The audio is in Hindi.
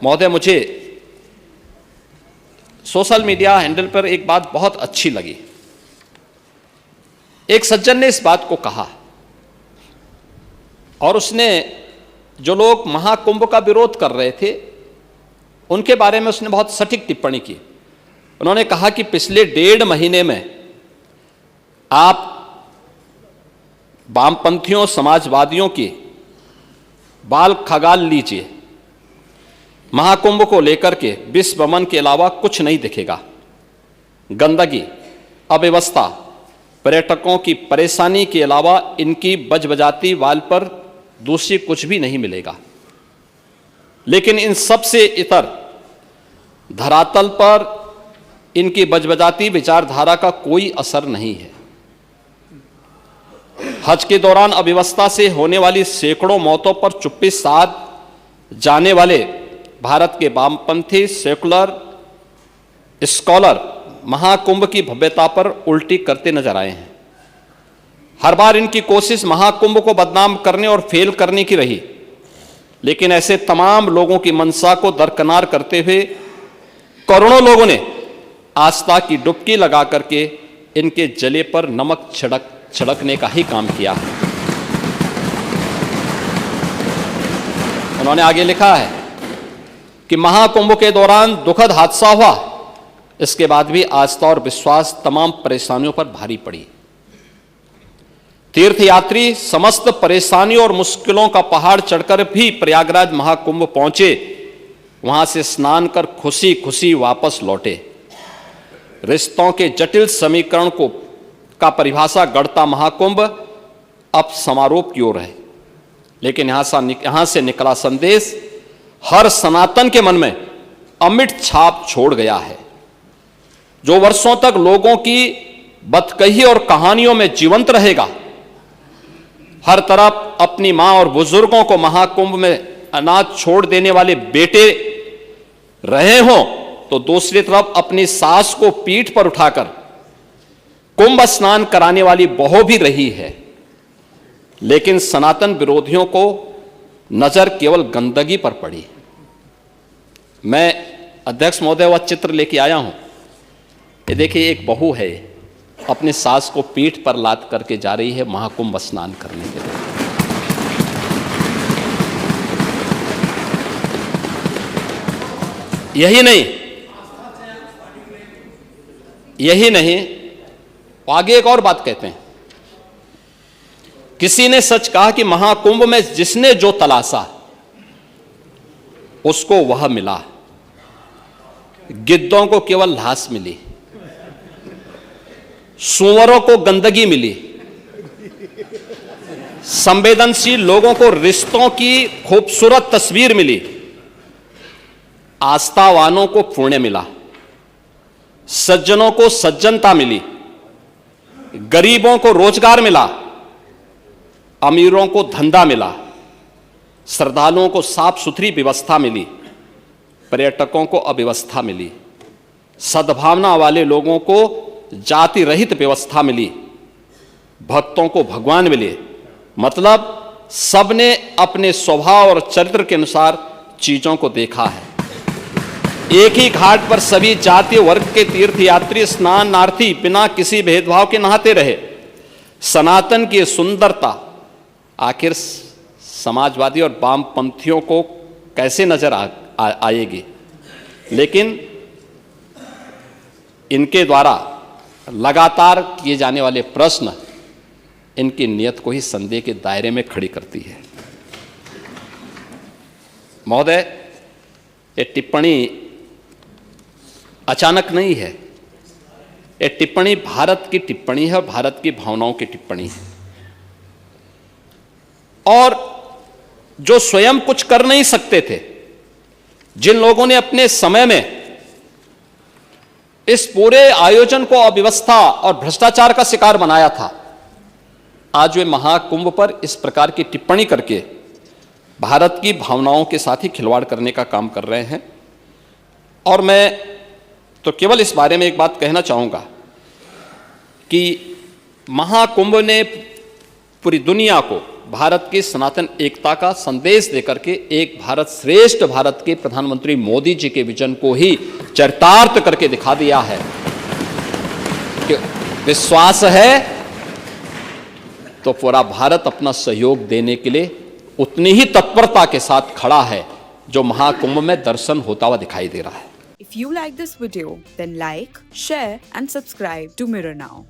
महोदय, मुझे सोशल मीडिया हैंडल पर एक बात बहुत अच्छी लगी। एक सज्जन ने इस बात को कहा और उसने जो लोग महाकुंभ का विरोध कर रहे थे उनके बारे में उसने बहुत सटीक टिप्पणी की। उन्होंने कहा कि पिछले 1.5 महीने में आप वामपंथियों, समाजवादियों की बाल खगाल लीजिए, महाकुंभ को लेकर के विश्व भ्रमण के अलावा कुछ नहीं दिखेगा। गंदगी, अव्यवस्था, पर्यटकों की परेशानी के अलावा इनकी बजबजाती वाल पर दूसरी कुछ भी नहीं मिलेगा। लेकिन इन सब से इतर धरातल पर इनकी बजबजाती विचारधारा का कोई असर नहीं है। हज के दौरान अव्यवस्था से होने वाली सैकड़ों मौतों पर चुप्पी साध जाने वाले भारत के वामपंथी सेकुलर स्कॉलर महाकुंभ की भव्यता पर उल्टी करते नजर आए हैं। हर बार इनकी कोशिश महाकुंभ को बदनाम करने और फेल करने की रही, लेकिन ऐसे तमाम लोगों की मंशा को दरकिनार करते हुए करोड़ों लोगों ने आस्था की डुबकी लगा करके इनके जले पर नमक छिड़कने का ही काम किया। उन्होंने आगे लिखा है कि महाकुंभ के दौरान दुखद हादसा हुआ, इसके बाद भी आस्था और विश्वास तमाम परेशानियों पर भारी पड़ी। तीर्थयात्री समस्त परेशानियों और मुश्किलों का पहाड़ चढ़कर भी प्रयागराज महाकुंभ पहुंचे, वहां से स्नान कर खुशी खुशी वापस लौटे। रिश्तों के जटिल समीकरण का परिभाषा गढ़ता महाकुंभ अब समारोह की ओर है, लेकिन यहां से निकला संदेश हर सनातन के मन में अमिट छाप छोड़ गया है, जो वर्षों तक लोगों की बतकही और कहानियों में जीवंत रहेगा। हर तरफ अपनी मां और बुजुर्गों को महाकुंभ में अनाथ छोड़ देने वाले बेटे रहे हों, तो दूसरी तरफ अपनी सास को पीठ पर उठाकर कुंभ स्नान कराने वाली बहू भी रही है। लेकिन सनातन विरोधियों को नजर केवल गंदगी पर पड़ी। मैं अध्यक्ष महोदय वह चित्र लेके आया हूं। ये देखिए, एक बहू है, अपने सास को पीठ पर लाद करके जा रही है महाकुंभ स्नान करने के लिए। यही नहीं, आगे एक और बात कहते हैं। किसी ने सच कहा कि महाकुंभ में जिसने जो तलाशा उसको वह मिला। गिद्धों को केवल लाश मिली, सूअरों को गंदगी मिली, संवेदनशील लोगों को रिश्तों की खूबसूरत तस्वीर मिली, आस्थावानों को पुण्य मिला, सज्जनों को सज्जनता मिली, गरीबों को रोजगार मिला, अमीरों को धंधा मिला, श्रद्धालुओं को साफ सुथरी व्यवस्था मिली, पर्यटकों को अव्यवस्था मिली, सद्भावना वाले लोगों को जाति रहित व्यवस्था मिली, भक्तों को भगवान मिले। मतलब सबने अपने स्वभाव और चरित्र के अनुसार चीजों को देखा है। एक ही घाट पर सभी जाति वर्ग के तीर्थयात्री स्नानार्थी बिना किसी भेदभाव के नहाते रहे। सनातन की सुंदरता आखिर समाजवादी और वामपंथियों को कैसे नजर आएगी? लेकिन इनके द्वारा लगातार किए जाने वाले प्रश्न इनकी नियत को ही संदेह के दायरे में खड़ी करती है। महोदय, ये टिप्पणी अचानक नहीं है। ये टिप्पणी भारत की टिप्पणी है और भारत की भावनाओं की टिप्पणी है। और जो स्वयं कुछ कर नहीं सकते थे, जिन लोगों ने अपने समय में इस पूरे आयोजन को अव्यवस्था और भ्रष्टाचार का शिकार बनाया था, आज वे महाकुंभ पर इस प्रकार की टिप्पणी करके भारत की भावनाओं के साथ ही खिलवाड़ करने का काम कर रहे हैं। और मैं तो केवल इस बारे में एक बात कहना चाहूंगा कि महाकुंभ ने पूरी दुनिया को भारत की सनातन एकता का संदेश देकर के एक भारत श्रेष्ठ भारत के प्रधानमंत्री मोदी जी के विजन को ही चरितार्थ करके दिखा दिया है कि विश्वास है तो पूरा भारत अपना सहयोग देने के लिए उतनी ही तत्परता के साथ खड़ा है जो महाकुंभ में दर्शन होता हुआ दिखाई दे रहा है। If you like this video, then like, share and subscribe to Mirror Now.